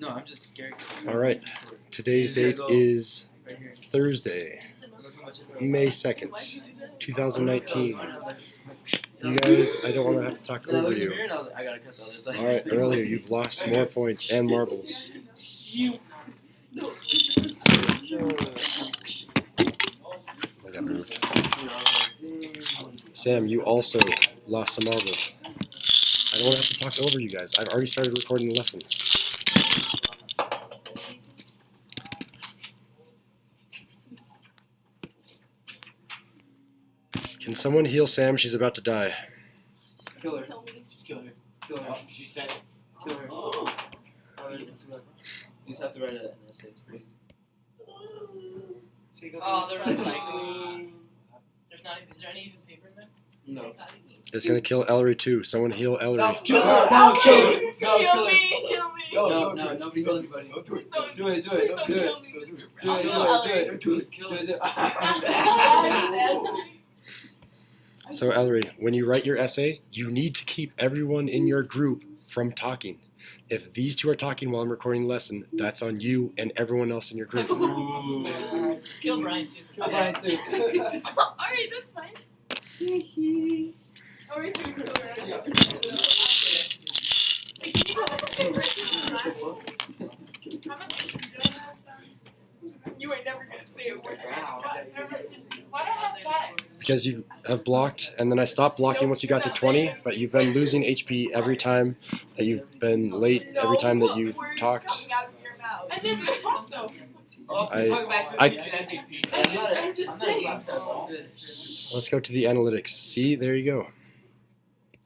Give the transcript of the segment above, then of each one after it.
No, I'm just scared. All right. Today's date is Thursday, May 2nd, 2019. You guys, I don't want to have to talk over you. All right, earlier you've lost more points and marbles. I got moved. Sam, you also lost some marbles. I don't want to have to talk over you guys. I've already started recording the lesson. Can someone heal Sam? She's about to die. Kill her. Just kill her. Kill her. She said it. Kill her. You just have to write an essay. It's crazy. Oh, they're recycling. There's not even. Is there any even paper in there? No. It's gonna kill Ellery too. Someone heal Ellery. No, kill her. No, kill her. No, Heal kill her. me. Heal me. No, nobody kill anybody. Do it. Do it. Do it. Please Do don't it. kill me, Mr. Do I'll it. kill Do Ellery. it. Do it. Kill it. So Ellery, when you write your essay, you need to keep everyone in your group from talking. If these two are talking while I'm recording the lesson, that's on you and everyone else in your group. Kill Brian too. Kill Brian too. Alright, that's fine. Alright, you can kill her. Wait, can you have a paper? You ain't never gonna say a word. Why do I have five? Because you have blocked, and then I stopped blocking once you got to 20, but you've been losing HP every time that you've been late, every time that you've talked. I didn't talk though. I'm just saying. Let's go to the analytics. See, there you go.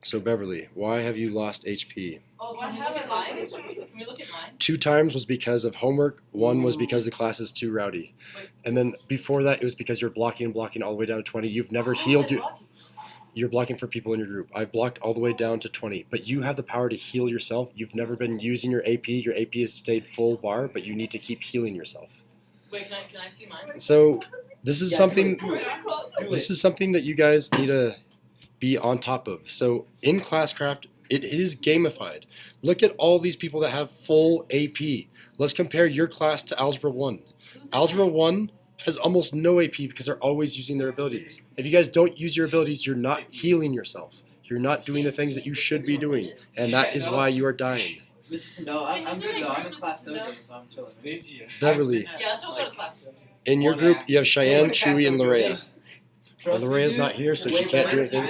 So Beverly, why have you lost HP? Oh, can we look at mine? Can we look at mine? 2 times was because of homework. 1 was because the class is too rowdy. And then before that, it was because you're blocking all the way down to 20. You've never healed you. You're blocking for people in your group. I've blocked all the way down to 20. But you have the power to heal yourself. You've never been using your AP. Your AP has stayed full bar, but you need to keep healing yourself. Wait, can I see mine? So this is something. Do it. This is something that you guys need to be on top of. So in Classcraft, it is gamified. Look at all these people that have full AP. Let's compare your class to Algebra 1. Algebra 1 has almost no AP because they're always using their abilities. If you guys don't use your abilities, you're not healing yourself. You're not doing the things that you should be doing. And that is why you are dying. No, I'm good though. I'm in class dojo, so I'm chilling. Beverly, Yeah, let's all go to class. in your group, you have Cheyenne, Chewy, and Lorrea. Lorea's not here, so she can't do anything.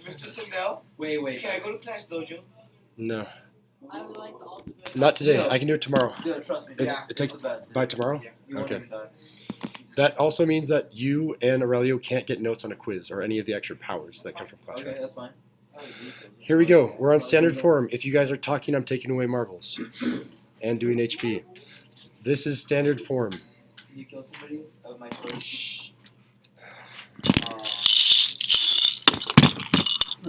Mr. Sindel, Wait. can I go to class dojo? No. I would like to all do it. Not today. I can do it tomorrow. Do it, trust me. It takes the best. by tomorrow? You won't Okay. even die. That also means that you and Aurelio can't get notes on a quiz or any of the extra powers that come from Okay, Classroom. that's fine. Here we go. We're on standard form. If you guys are talking, I'm taking away marbles and doing HP. This is standard form. Can you kill somebody of my choice?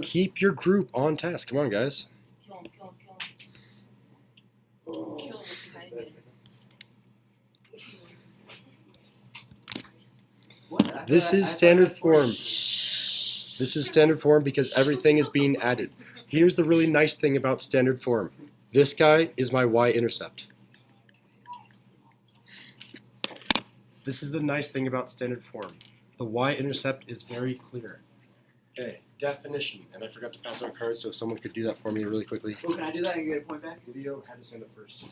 Keep your group on task. Come on, guys. Kill him. Kill him with kindness. This is standard form. This is standard form because everything is being added. Here's the really nice thing about standard form. This guy is my y-intercept. This is the nice thing about standard form. The y-intercept is very clear. Okay, definition. And I forgot to pass out cards, so if someone could do that for me really quickly. Oh, can I do that and get a point back? Video had to stand up first.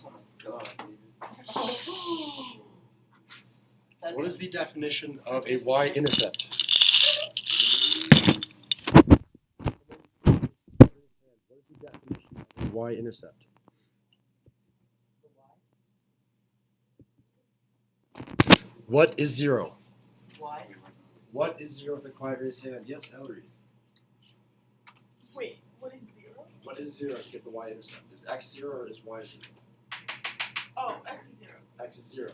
What is the definition of a y-intercept? Y-intercept. What is 0? Why? What is 0 with a quiet raised hand? Yes, Ellery. Wait, what is 0? What is 0 to get the y-intercept? Is x 0 or is y 0? Oh, x is 0. X is 0.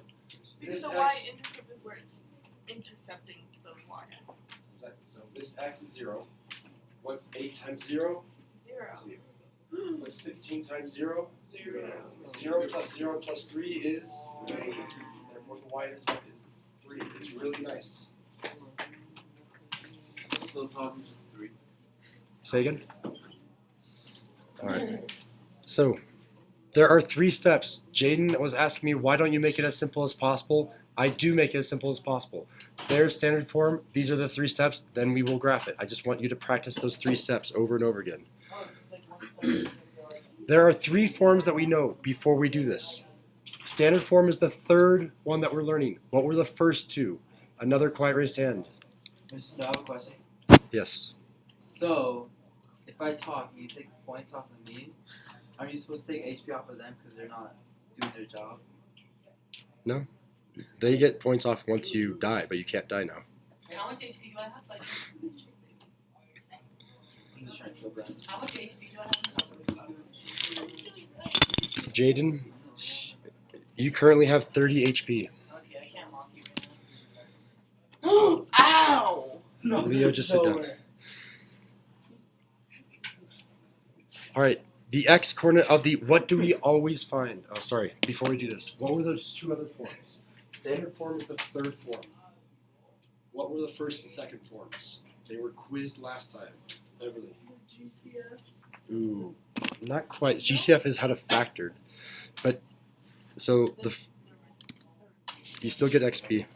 Because This the x, y-intercept is where it's intercepting the y. so this x is 0. What's 8 times 0? 0. What's 16 times 0? 0. 0 plus 0 plus 3 is 3. Therefore the y-intercept is 3. It's really nice. So the problem is 3. Say again? Alright. So, There are 3 steps. Jaden was asking me, why don't you make it as simple as possible? I do make it as simple as possible. There's standard form. These are the 3 steps. Then we will graph it. I just want you to practice those 3 steps over and over again. There are 3 forms that we know before we do this. Standard form is the 3rd one that we're learning. What were the first 2? Another quiet raised hand. Mr. I have a question. Yes. So, if I talk and you take points off of me, are you supposed to take HP off of them because they're not doing their job? No. They get points off once you die, but you can't die now. How much HP do I have? Like, I'm just trying to feel bad. how much HP do I have? Jaden, you currently have 30 HP. Okay, I can't mock you right now. Ow! No, Leo, just sit down. way. All right. The x coordinate of the, what do we always find? Oh, sorry. Before we do this, what were those 2 other forms? Standard form is the 3rd form. What were the 1st and 2nd forms? They were quizzed last time. Beverly. Ooh, not quite. GCF is how to factor, but so you still get XP.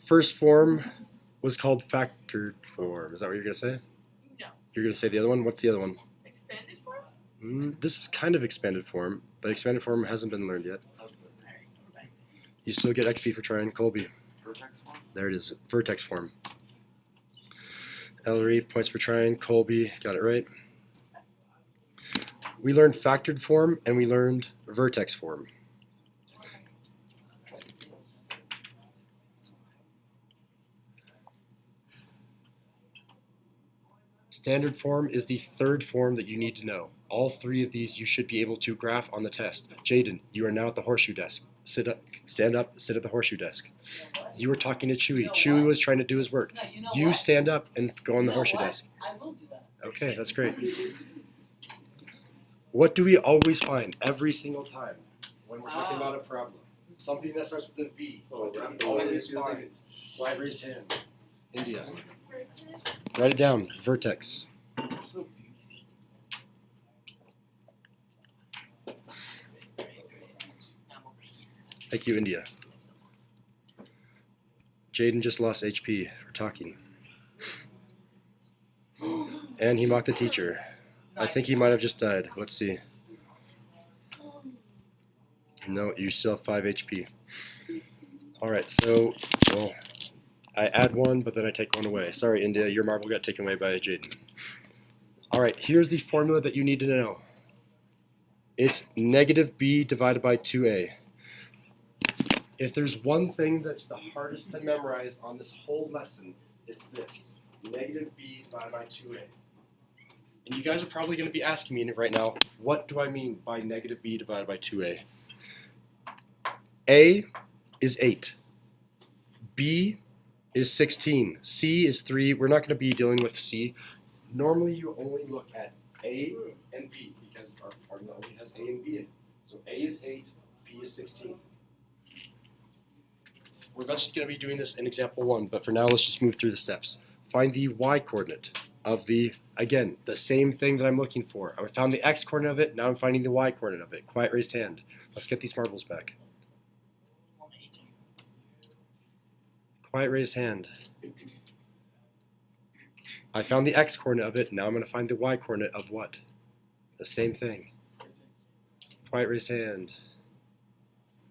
First form was called factored form. Is that what you're gonna say? No. You're gonna say the other one. What's the other one? Expanded form? This is kind of expanded form, but expanded form hasn't been learned yet. You still get XP for trying. Colby. Vertex form? There it is. Vertex form. Ellery, points for trying. Colby, got it right. We learned factored form and we learned vertex form. Standard form is the 3rd form that you need to know. All 3 of these you should be able to graph on the test. Jaden, you are now at the horseshoe desk. Sit up, stand up, sit at the horseshoe desk. You were talking to Chewy. Chewy was trying to do his work. No, you know You what? stand up and go on the horseshoe what? desk. I will do that. Okay, that's great. What do we always find every single time when we're talking about a problem? Something that starts with a V. What do we always find? Quiet raised hand. India. Write it down. Vertex. Thank you, India. Jaden just lost HP for talking. And he mocked the teacher. I think he might have just died. Let's see. No, you still have 5 HP. Alright, so, well, I add 1, but then I take 1 away. Sorry, India, your marble got taken away by Jaden. Alright, here's the formula that you need to know. It's negative b divided by 2a. If there's one thing that's the hardest to memorize on this whole lesson, it's this. Negative b divided by 2a. And you guys are probably going to be asking me right now, what do I mean by negative b divided by 2a? A is 8. B is 16. C is 3. We're not going to be dealing with C. Normally you only look at A and B because our formula only has A and B in it. So A is 8, B is 16. We're eventually going to be doing this in example 1, but for now let's just move through the steps. Find the y coordinate of the, again, the same thing that I'm looking for. I found the x coordinate of it, now I'm finding the y coordinate of it. Quiet raised hand. Let's get these marbles back. Quiet raised hand. I found the x coordinate of it, now I'm going to find the y coordinate of what? The same thing. Quiet raised hand.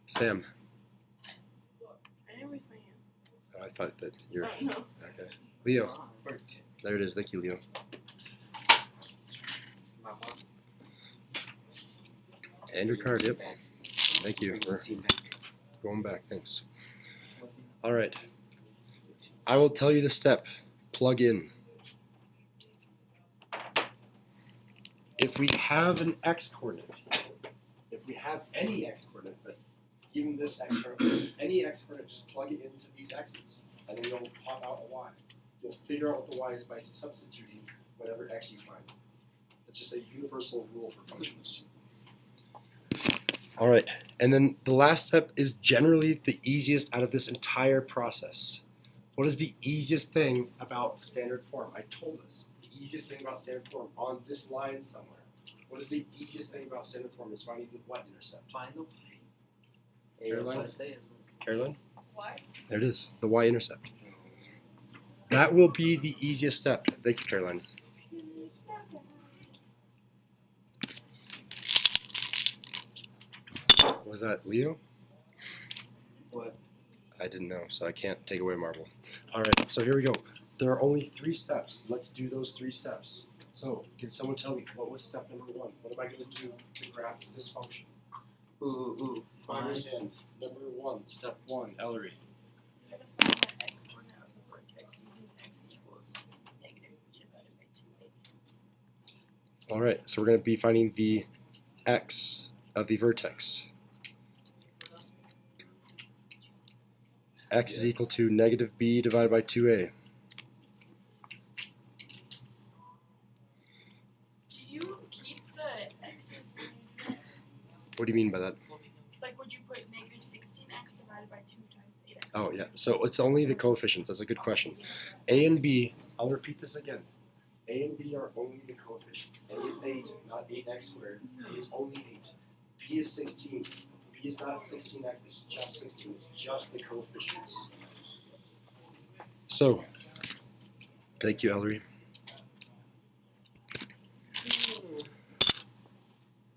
Sam. I didn't raise my hand. Oh, I thought that you're... Oh, no. Okay. Leo. There it is. Thank you, Leo. And your card, yep. Thank you. We're going back. Thanks. All right. I will tell you the step. Plug in. If we have an x coordinate, if we have any x coordinate, but even this x coordinate, any x coordinate, just plug it into these x's, and then you'll pop out a y. You'll figure out what the y is by substituting whatever x you find. It's just a universal rule for functions. All right, and then the last step is generally the easiest out of this entire process. What is the easiest thing about standard form? I told us. The easiest thing about standard form? On this line somewhere. What is the easiest thing about standard form? Is finding the what intercept? Find the Hey, that's what I say. Carolyn? Why? There it is. The y-intercept. That will be the easiest step. Thank you, Caroline. Was that Leo? What? I didn't know, so I can't take away Marvel. All right, so here we go. There are only 3 steps. Let's do those 3 steps. So, can someone tell me what was step number 1? What am I going to do to graph this function? Ooh. Find hand. Number 1, step 1, Ellery. I'm gonna find the x coordinate of the vertex using x equals negative b divided by 2a. All right, so we're going to be finding the x of the vertex. X is equal to negative b divided by 2a. Do you keep the x's in, What do you mean by that? like would you put negative 16x divided by 2 times 8x? Oh, yeah. So it's only the coefficients. That's a good question. A and B, I'll repeat this again. A and B are only the coefficients. A is 8, not 8x squared. A is only 8. B is 16. B is not 16x, it's just 16. It's just the coefficients. So, thank you, Ellery.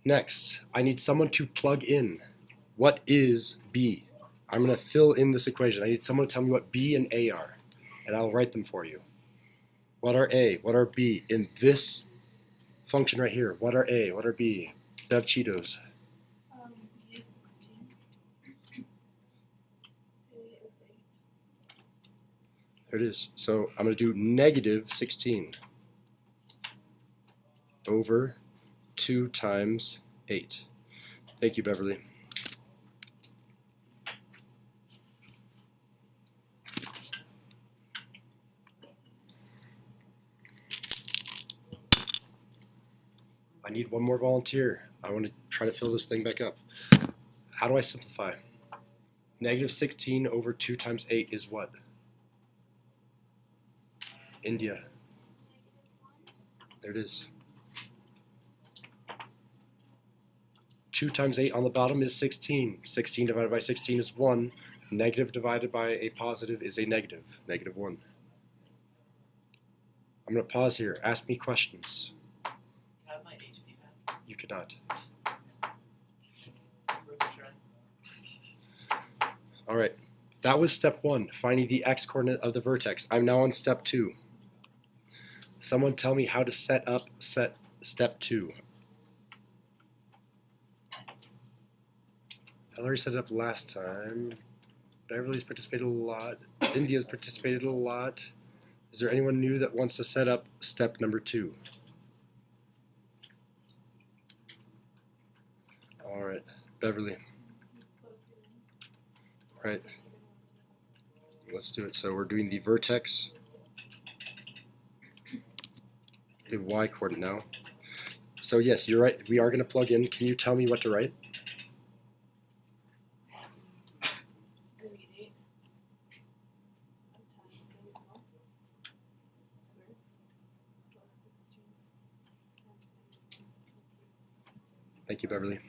Next, I need someone to plug in. What is B? I'm going to fill in this equation. I need someone to tell me what B and A are, and I'll write them for you. What are A? What are B? In this function right here, what are A? What are B? Bev Cheetos. B is 16. A is 8. There it is. So I'm going to do negative 16 over 2 times 8. Thank you, Beverly. I need one more volunteer. I want to try to fill this thing back up. How do I simplify? Negative 16 over 2 times 8 is what? India. There it is. 2 times 8 on the bottom is 16. 16 divided by 16 is 1. Negative divided by a positive is a negative. Negative 1. I'm going to pause here. Ask me questions. Have my HP back. You cannot. All right. That was step 1, finding the x-coordinate of the vertex. I'm now on step 2. Someone tell me how to set step 2. Ellery set it up last time. Beverly's participated a lot. India's participated a lot. Is there anyone new that wants to set up step number 2? All right, Beverly. All right. Let's do it. So we're doing the vertex, the y coordinate now. So yes, you're right. We are going to plug in. Can you tell me what to write? It's gonna be 8 times negative 1 squared plus 16 times negative 1 plus 3. Thank you, Beverly.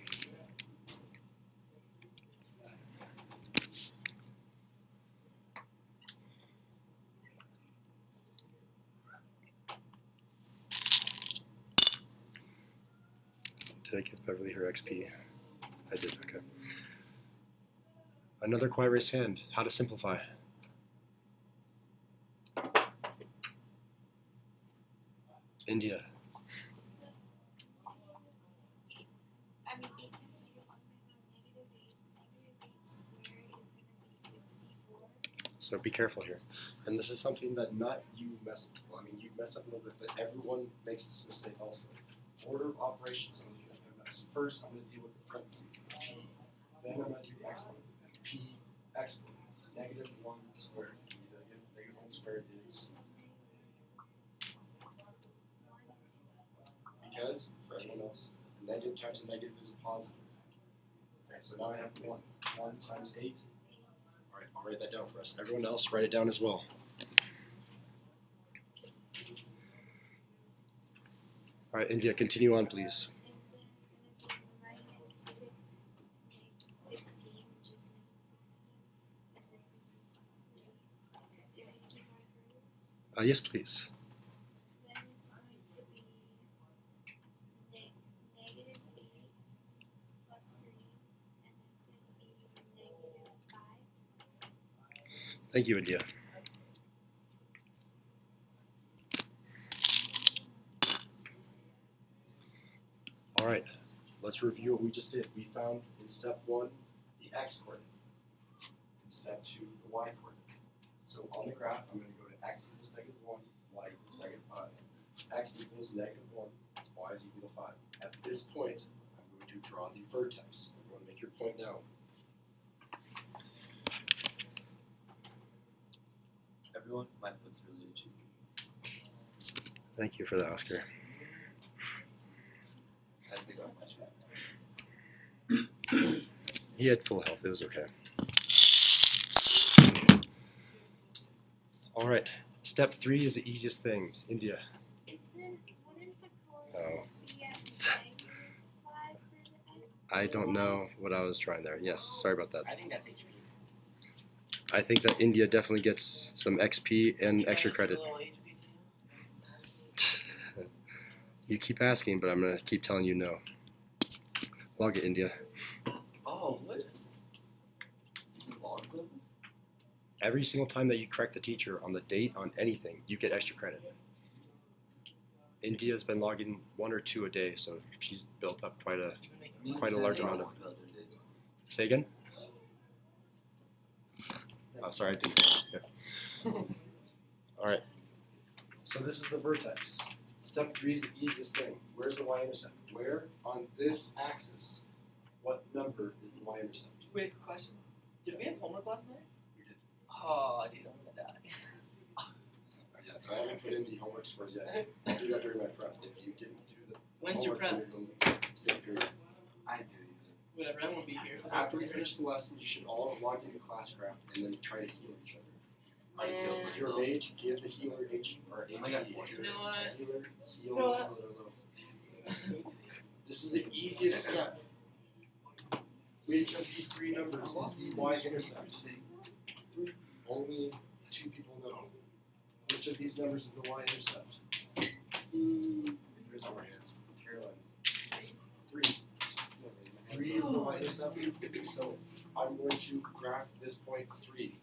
Did I give Beverly her XP? I did, okay. Another quiet raised hand. How to simplify. India. I mean, 8 times negative 1 is negative 8. Negative 8 squared is going to be 64. So be careful here. And this is something that not you mess up. Well, I mean, you mess up a little bit, but everyone makes this mistake also. Order of operations, some of you have mess. First, I'm going to deal with the parentheses, the p. Then I'm going to do the exponent. P exponent. Negative 1 squared. Negative 1 squared is. Because, for everyone else, a negative times a negative is a positive. Okay, so now I have 1. 1 times 8. All right, I'll write that down for us. Everyone else, write it down as well. All right, India, continue on, please. And then it's gonna be minus 16, which is negative 16. And then it's gonna be plus 3. Do you want me to keep going further? Yes, please. Then it's going to be negative 8 plus 3, and that's going to be negative 5. Thank you, India. All right, let's review what we just did. We found in step 1 the x coordinate. In step 2 the y coordinate. So on the graph, I'm going to go to x equals negative 1, y equals negative 5. X equals negative 1, y is equal to 5. At this point, I'm going to draw the vertex. Everyone make your point now. Everyone, my foot's really itchy. Thank you for that, Oscar. I think I'm much better. He had full health. It was okay. All right. Step 3 is the easiest thing. India. Wouldn't the Oh. coordinate be at negative 5 for the x? I don't know what I was trying there. Yes, sorry about that. I think that's HP. I think that India definitely gets some XP and extra credit. A little HP too. You keep asking, but I'm going to keep telling you no. Log it, India. Oh, what? You log them? Every single time that you correct the teacher on the date on anything, you get extra credit. India's been logging 1 or 2 a day, so she's built up quite a. Even making Quite a large amount of- Say again? Oh, sorry, I didn't. Yeah. All right. So this is the vertex. Step 3 is the easiest thing. Where's the y-intercept? Where on this axis? What number is the y-intercept? Wait, question. Did we have homework last night? We did. Oh, dude, I'm gonna die. Yeah, so I haven't put in the homework scores yet. I'll do that during my prep. If you didn't do the When's your homework, prep? then you're fifth period. I do. Whatever, I won't be here. So After we finish the lesson, you should all log into Classcraft and then try to heal each other. If you're a mage, give the healer H or AP. I got If you're You know what? a healer, heal You know what? low. This is the easiest step. Which of these 3 numbers is the y-intercept? Only 2 people know. Which of these numbers is the y-intercept? Here's our hands. Caroline. 3. 3 is the y-intercept. So I'm going to graph this point 3.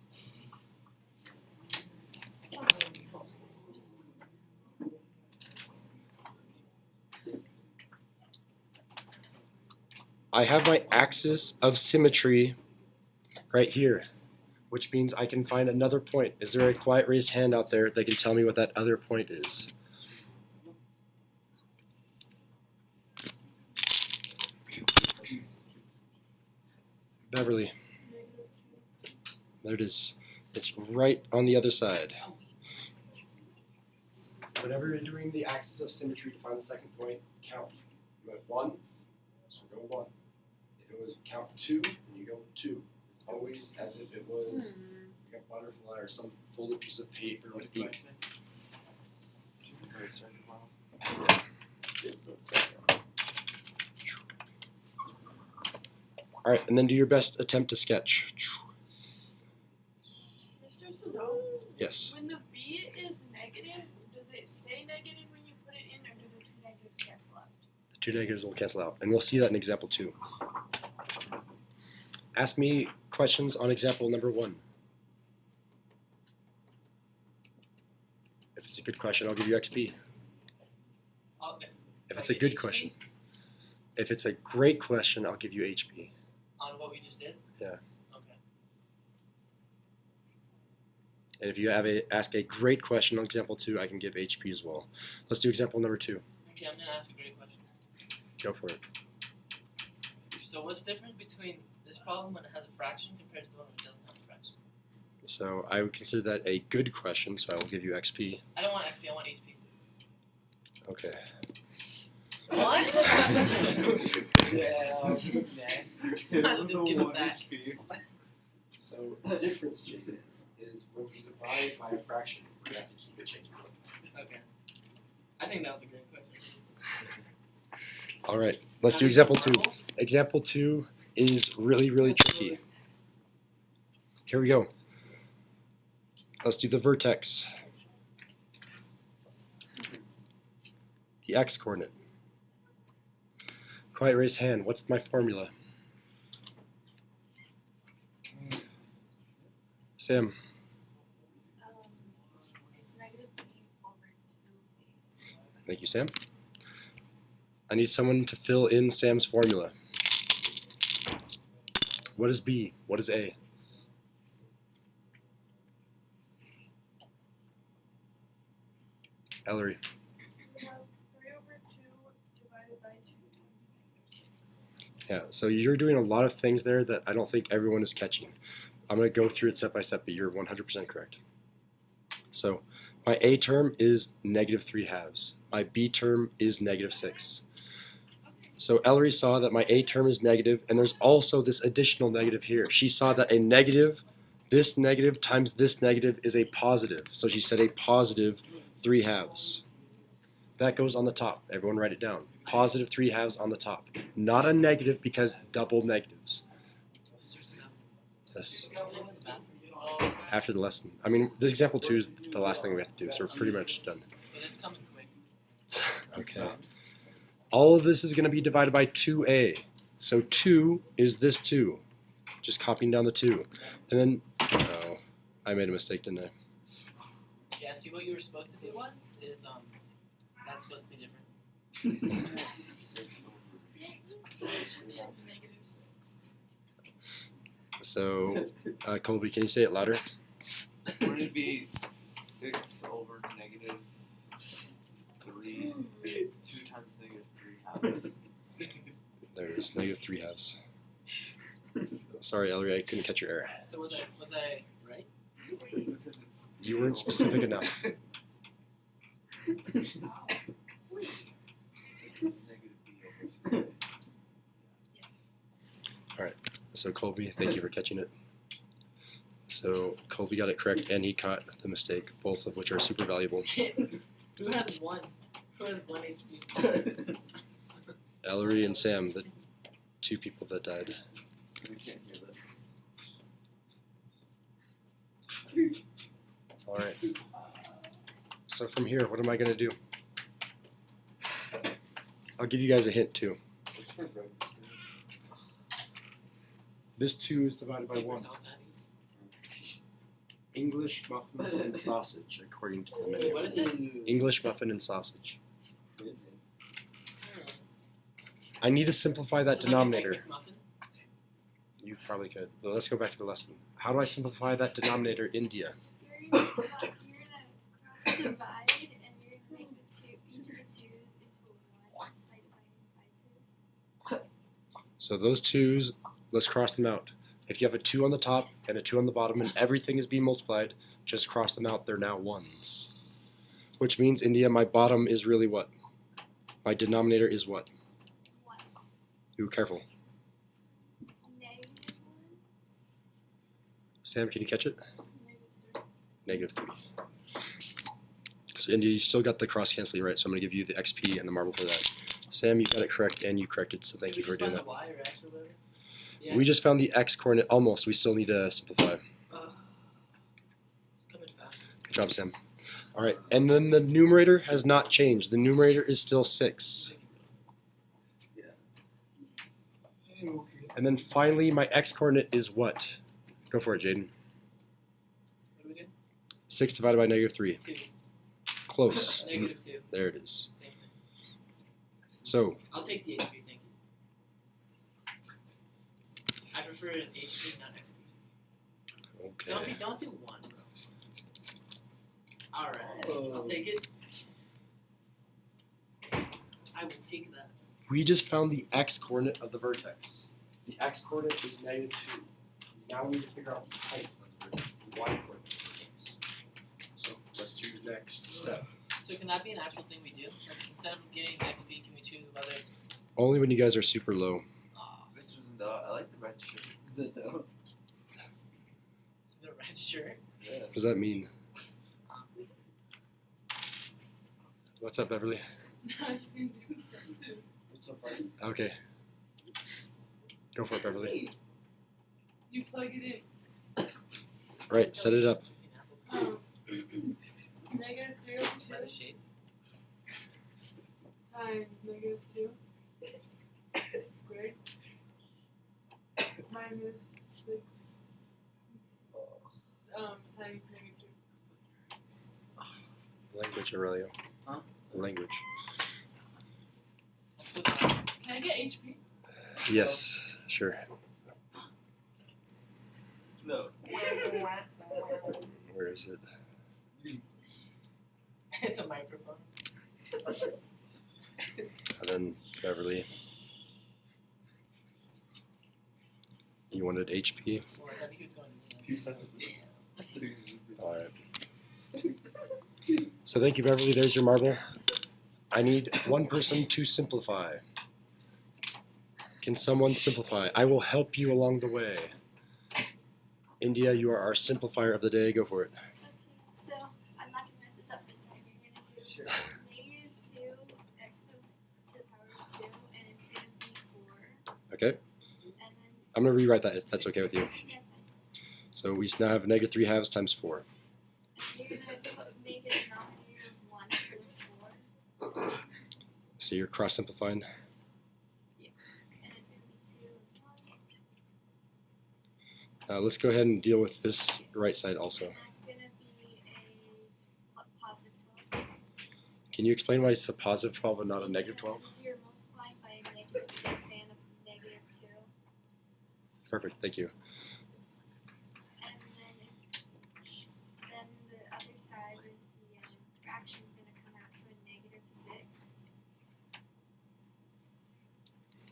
I have my axis of symmetry right here, which means I can find another point. Is there a quiet raised hand out there that can tell me what that other point is? Beverly. There it is. It's right on the other side. Whenever you're doing the axis of symmetry to find the second point, count. You went 1, so go 1. If it was count 2, then you go 2. It's always as if it was like a butterfly or some folded piece of paper with ink. All right, and then do your best attempt to sketch. Mr. Sodom, Yes. when the b is negative, does it stay negative when you put it in, or do the 2 negatives cancel out? The 2 negatives will cancel out, and we'll see that in example 2. Ask me questions on example number 1. If it's a good question, I'll give you XP. If it's a good question. If it's a great question, I'll give you HP. On what we just did? Yeah. Okay. And if you ask a great question on example 2, I can give HP as well. Let's do example number 2. Okay, I'm gonna ask a great question. Go for it. So what's different between this problem when it has a fraction compared to the one that doesn't have a fraction? So I would consider that a good question, so I will give you XP. I don't want XP, I want HP. Okay. What? Yeah, I'll just give it back. So the difference, Jacob, is when you divide by a fraction, you have to keep it changing. Okay. I think that was a great question. All right, let's do example 2. Example 2 is really, really tricky. Here we go. Let's do the vertex. The x-coordinate. Quiet, raise hand. What's my formula? Sam. It's -3/2. Thank you, Sam. I need someone to fill in Sam's formula. What is B? What is A? Ellery. We have 3/2 divided by 2 times -6. Yeah, so you're doing a lot of things there that I don't think everyone is catching. I'm going to go through it step by step, but you're 100% correct. So my A term is -3/2. My B term is -6. So Ellery saw that my A term is negative, and there's also this additional negative here. She saw that a negative, this negative times this negative is a positive. So she said a positive 3/2. That goes on the top. Everyone write it down. Positive 3/2 on the top. Not a negative because double negatives. Yes. After the lesson. I mean, the example 2 is the last thing we have to do, so we're pretty much done. But it's coming quick. Okay. All of this is going to be divided by 2a. So 2 is this 2. Just copying down the 2. And then, oh, I made a mistake, didn't I? Yeah, see what you were supposed to do is that's supposed to be different. So, Colby, can you say it louder? Wouldn't it be 6/-3? 2 times -3/2. There it is, -3/2. Sorry, Ellery, I couldn't catch your error. So was I right? You weren't specific enough. So Colby, thank you for catching it. So Colby got it correct and he caught the mistake, both of which are super valuable. Who has one? Who has 1 HP? Ellery and Sam, the 2 people that died. We can't hear that. Alright. So from here, what am I going to do? I'll give you guys a hint too. This 2 is divided by 1. English muffins and sausage, according to the menu. What is it? English muffin and sausage. I need to simplify that So denominator. Like a muffin? You probably could. But let's go back to the lesson. How do I simplify that denominator, India? You're gonna cross divide and you're gonna make the two each of the 2's into 1 by dividing by 2. So those 2's, let's cross them out. If you have a 2 on the top and a 2 on the bottom and everything is being multiplied, just cross them out. They're now 1's. Which means, India, my bottom is really what? My denominator is what? 1. Ooh, careful. -1. Sam, can you catch it? -3. -3. So India, you still got the cross canceling right, so I'm going to give you the XP and the marble for that. Sam, you got it correct and you corrected, so thank you for doing that. Y or X or whatever? Yeah. We just found the X coordinate almost. We still need to simplify. It's coming fast. Good job, Sam. All right, and then the numerator has not changed. The numerator is still 6. And then finally, my X coordinate is what? Go for it, Jaden. What do we do? 6 divided by -3. 2. Close. -2. There it is. Same thing. So, I'll take the HP, thank you. I prefer an HP, not XP. okay. Don't do 1, bro. Alright, I'll take it. I will take that. We just found the X coordinate of the vertex. The X coordinate is -2. Now we need to figure out the height of the vertex, the Y coordinate of the vertex. So let's do the next step. So can that be an actual thing we do? Like instead of getting XP, can we choose whether it's Only when you guys are super low. This was I like the red shirt. Is it though? the red shirt? Yeah. What does that mean? What's up, Beverly? I was just gonna do something. What's so funny? Okay. Go for it, Beverly. You plug it Right, set it up. in. Negative 3 over By the 2 shape. times negative 2 squared minus 6 times negative 2. Language, Aurelio. Huh? Language. Can I get HP? Yes, sure. No. Where is it? It's a microphone. And then Beverly. You wanted HP? Or I think he was going to Alright. So thank you, Beverly. There's your marble. I need one person to simplify. Can someone simplify? I will help you along the way. India, you are our simplifier of the day. Go for it. Okay, so I'm not gonna mess this up this time. You're gonna do Sure. negative 2 x to the power of 2, and it's gonna be 4. Okay. And then I'm going to rewrite that if that's okay with you. that's So we now have negative 3 halves times 4. you're gonna make it a denominator of 1 for 4, So you're cross simplifying. and it's gonna be 2 and 1. Let's go ahead and deal with this right side also. And that's gonna be a positive 12. Can you explain why it's a positive 12 and not a negative 12? Because you're multiplying by a negative 6 and a negative 2. Perfect, thank you. And then the other side with the fraction is going to come out to a negative 6.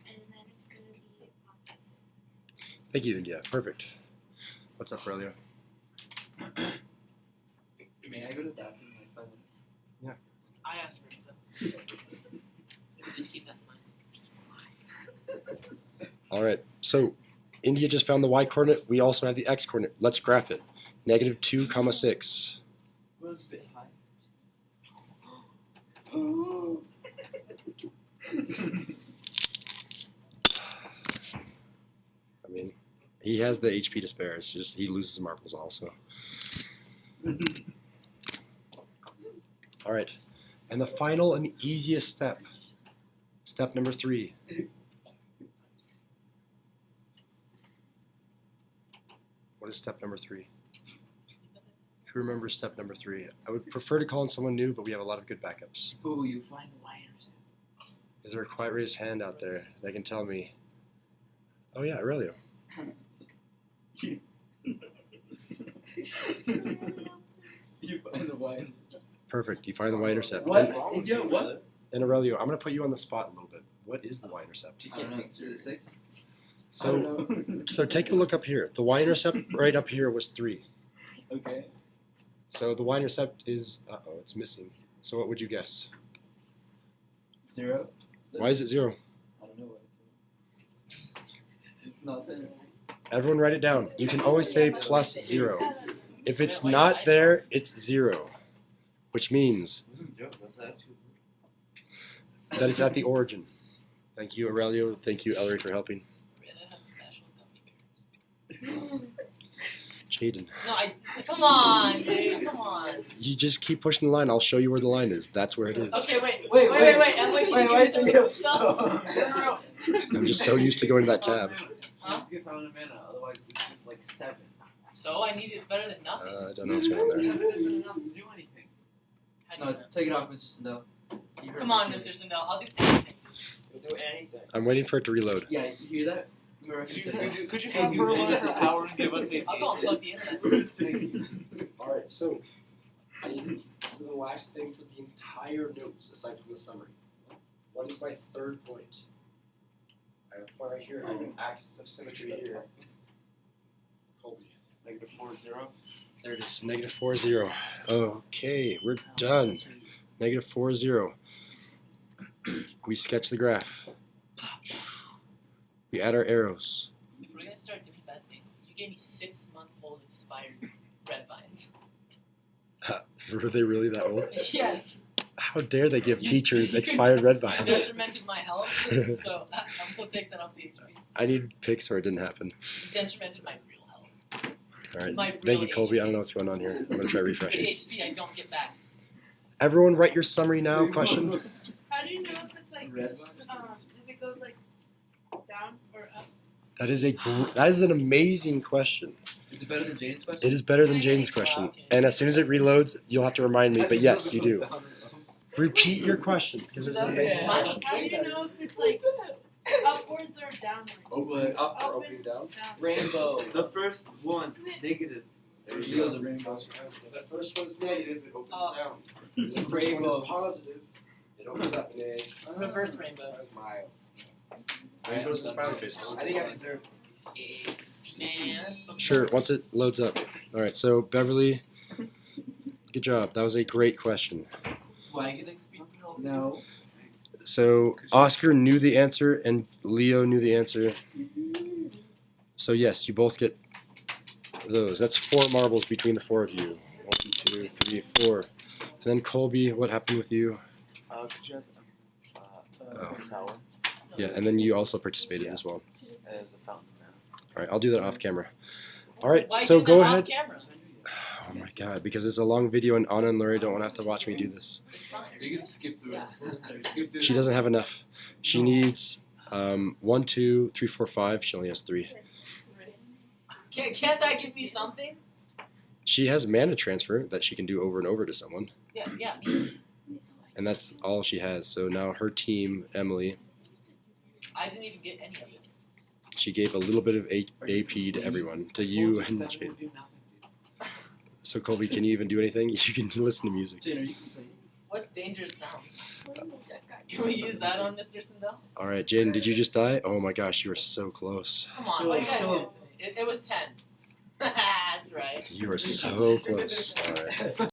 And then it's going to be a positive 6. Thank you, India. Perfect. What's up, Aurelio? May I go to the bathroom in like 5 minutes? I asked first though. Just keep that in mind. All right, so India just found the y coordinate. We also have the x coordinate. Let's graph it. Negative 2 comma 6. Well, it's a bit high. I mean, he has the HP to spare. It's just he loses marbles also. All right, and the final and easiest step. Step number 3. What is step number 3? Who remembers step number 3? I would prefer to call in someone new, but we have a lot of good backups. Ooh, you find the wires. Is there a quiet raised hand out there that can tell me? Oh yeah, Aurelio. You find the wires. Perfect. You find the y-intercept. What? And, Yeah, what? and Aurelio, I'm going to put you on the spot a little bit. What is the y-intercept? I don't know. Is it 6? So, so take a look up here. The y-intercept right up here was 3. Okay. So the y-intercept is, uh-oh, it's missing. So what would you guess? 0? Why is it 0? I don't know what it's not there. Everyone write it down. You can always say plus 0. If it's not there, it's 0. Which means that it's at the origin. Thank you, Aurelio. Thank you, Ellery, for helping. Really have special gummy bears. Jaden. No, come on, dude, come on. You just keep pushing the line. I'll show you where the line is. That's where it is. Okay, wait. Wait, Emily, wait, why is it you? Stop. I'm just so used to going to that tab. Huh? Let's get found a mana, otherwise it's just like 7. So I need it's better than nothing. I don't know what's going on there. 7 isn't enough to do anything. How do you No, know? take it off, Mr. Sindel. Come on, Mr. Sindel. I'll do anything. You'll do anything. I'm waiting for it to reload. Yeah, you hear that? Could you have her learn her power and give us a I'll go and plug the internet. All right, so I need. This is the last thing for the entire notes, aside from the summary. What is my third point? I have a point right here. I have an axis of symmetry here. Colby. Negative 4, 0. There it is. Negative 4, 0. Okay, we're done. Negative 4, 0. We sketch the graph. We add our arrows. If we're gonna start doing bad things, you gave me 6-month-old expired red vines. Were they really that old? Yes. How dare they give teachers expired red You vials? detrimented my health, so we'll take that off the HP. I need pics or it didn't happen. You detrimented my real health. All right. My Thank real you, Colby. HP. I don't know what's going on here. I'm gonna try The refreshing. HP I don't get back. Everyone, write your summary now. Question. How do you know if it's like Red one? if it goes like down or up? That is an amazing question. Is it better than Jane's question? It is better than Jane's question. And as soon as it reloads, you'll have to remind me. But yes, you do. Repeat your question because it's amazing. How do you know if it's like upwards or downwards? Opening up or opening down? Rainbow. The first one, negative. There you go. A rainbow. The first one's negative, it opens Oh. down. It's The a first one rainbow. is positive, it opens up in a Reverse rainbow. smile. Rainbows and smiley faces. I think I deserve. Man. Sure, once it loads up. All right, so Beverly, good job. That was a great question. Do I get XP? No. So Oscar knew the answer and Leo knew the answer. So yes, you both get those. That's 4 marbles between the 4 of you. 1, 2, 3, 4. And then Colby, what happened with you? Could you have Oh. tower Yeah, and then you also participated as well. as the fountain now? All right, I'll do that off camera. All right, Why so do go that ahead. Off camera? Oh my god, because it's a long video and Anna and Lori don't want to have to watch me do this. It's fine. You can skip through Yeah. it. Skip through She doesn't have enough. She needs 1, 2, 3, 4, 5. She only has 3. Can't that give me something? She has mana transfer that she can do over and over to someone, Yeah. and that's all she has. So now her team, Emily, I didn't even get any of it. she gave a little bit of AP to everyone, to you and Seven Jade. would do nothing, dude. So Colby, can you even do anything? You can listen to music. Jane, are you complaining? What's dangerous sound? Can we use that on Mr. Sindel? All right, Jaden, did you just die? Oh my gosh, you were so close. Come on, why you gotta do this to me? It was 10. That's right. You were so close. All right.